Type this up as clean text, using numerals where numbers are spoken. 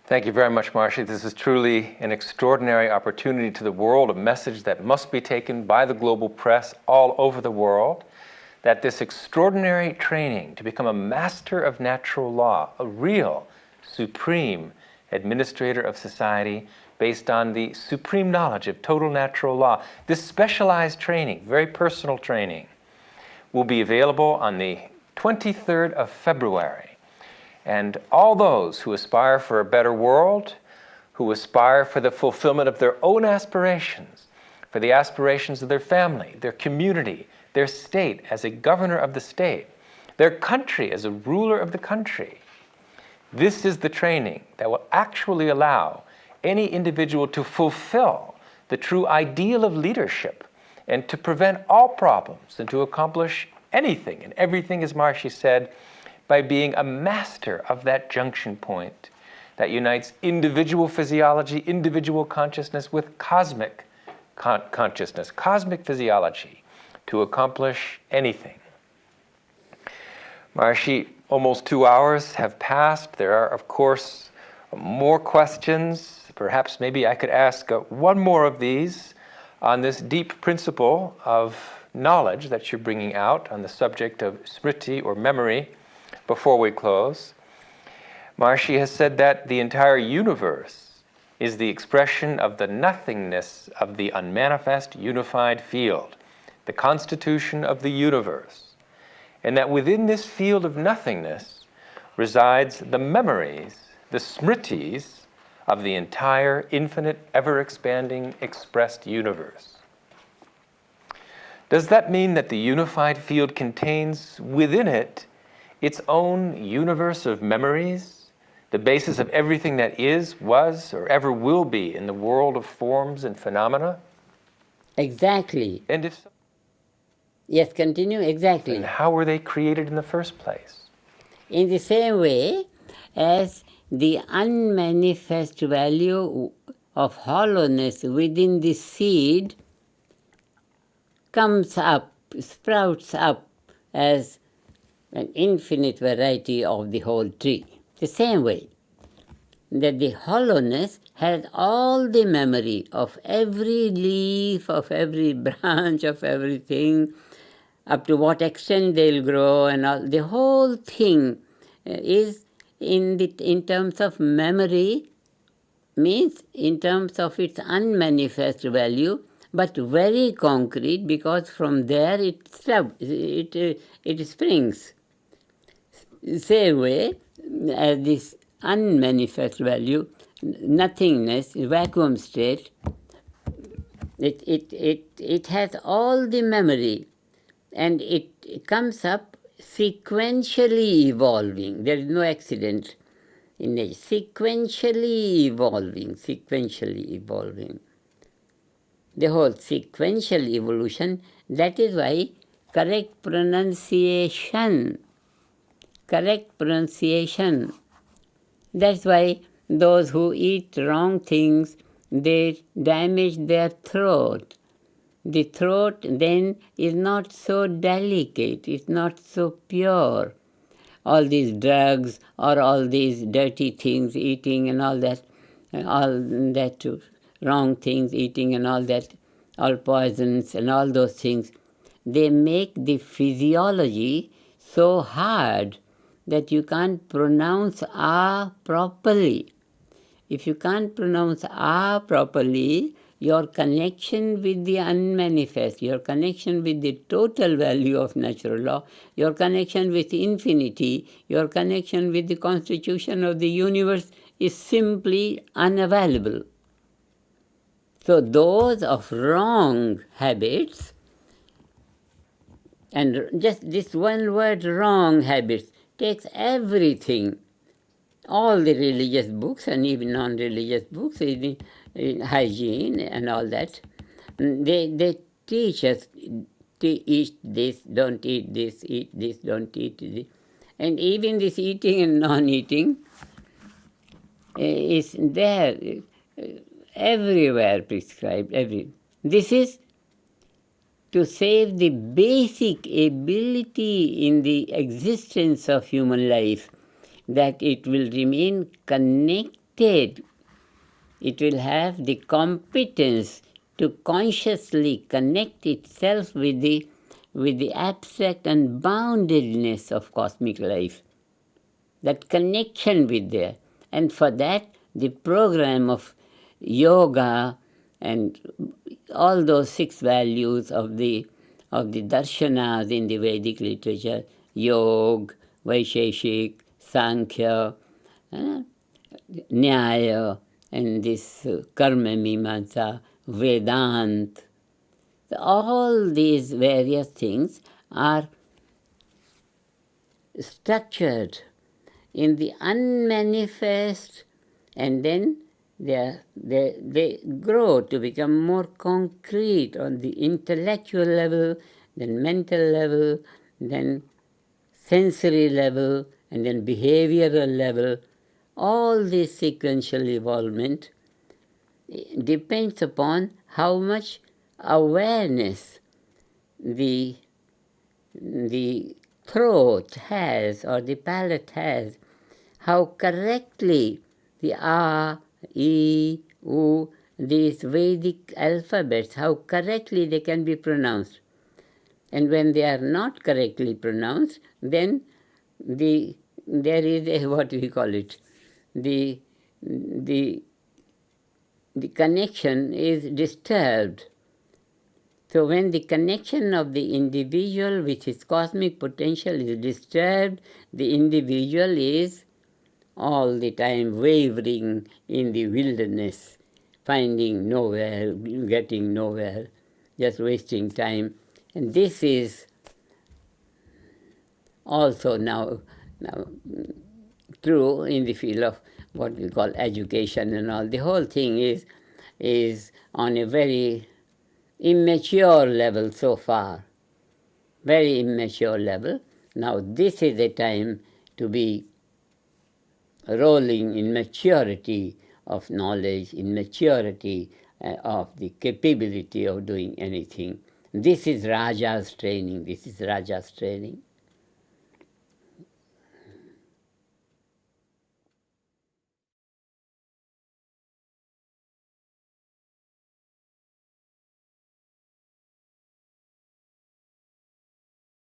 Thank you very much, Maharishi. This is truly an extraordinary opportunity to the world, a message that must be taken by the global press all over the world, that this extraordinary training to become a master of natural law, a real, supreme administrator of society based on the supreme knowledge of total natural law, this specialized training, very personal training, will be available on the 23rd of February. And all those who aspire for a better world, who aspire for the fulfillment of their own aspirations, for the aspirations of their family, their community, their state as a governor of the state, their country as a ruler of the country, this is the training that will actually allow any individual to fulfill the true ideal of leadership and to prevent all problems and to accomplish anything and everything, as Maharishi said, by being a master of that junction point that unites individual physiology, individual consciousness with cosmic consciousness, cosmic physiology, to accomplish anything. Maharishi, almost 2 hours have passed. There are, of course, more questions. Perhaps maybe I could ask one more of these on this deep principle of knowledge that you're bringing out on the subject of smriti, or memory, before we close. Maharishi has said that the entire universe is the expression of the nothingness of the unmanifest unified field, the constitution of the universe, and that within this field of nothingness resides the memories, the smritis, of the entire infinite, ever-expanding, expressed universe. Does that mean that the unified field contains within it its own universe of memories, the basis of everything that is, was, or ever will be in the world of forms and phenomena? Exactly. And if so, yes, continue. Exactly. And how were they created in the first place? In the same way as the unmanifest value of hollowness within the seed comes up, sprouts up as an infinite variety of the whole tree. The same way that the hollowness has all the memory of every leaf, of every branch, of everything, up to what extent they'll grow and all. The whole thing is in terms of memory, means in terms of its unmanifest value, but very concrete, because from there it springs. Same way as this unmanifest value, nothingness, vacuum state, it has all the memory, and it comes up sequentially evolving. There is no accident in it. Sequentially evolving. The whole sequential evolution, that is why correct pronunciation. That's why those who eat wrong things, they damage their throat. The throat then is not so delicate, it's not so pure. All these drugs or all these dirty things, eating and all that wrong things, eating and all that, all poisons and all those things, they make the physiology so hard that you can't pronounce "ah" properly. If you can't pronounce "ah" properly, your connection with the unmanifest, your connection with the total value of natural law, your connection with infinity, your connection with the constitution of the universe is simply unavailable. So those of wrong habits, and just this one word, wrong habits, takes everything. All the religious books and even non-religious books, in hygiene and all that, they teach us to eat this, don't eat this, don't eat this. And even this eating and non-eating is there, everywhere prescribed. This is to save the basic ability in the existence of human life, that it will remain connected state. It will have the competence to consciously connect itself with the abstract and boundedness of cosmic life. That connection with there. And for that, the program of yoga and all those 6 values of the darshanas in the Vedic literature, Yoga, Vaisheshik, Sankhya, Nyaya, and this Karma Mimamsa, Vedant. All these various things are structured in the unmanifest, and then they grow to become more concrete on the intellectual level, then mental level, then sensory level, and then behavioral level. All this sequential evolvement depends upon how much awareness the throat has or the palate has, how correctly the A, E, U, these Vedic alphabets, how correctly they can be pronounced. And when they are not correctly pronounced, then there is a, what we call it, the connection is disturbed. So when the connection of the individual with his cosmic potential is disturbed, the individual is all the time wavering in the wilderness, finding nowhere, getting nowhere, just wasting time. And this is also now true in the field of what we call education and all. The whole thing is on a very immature level so far, very immature level. Now this is the time to be rolling in maturity of knowledge, in maturity of the capability of doing anything. This is Raja's training. This is Raja's training.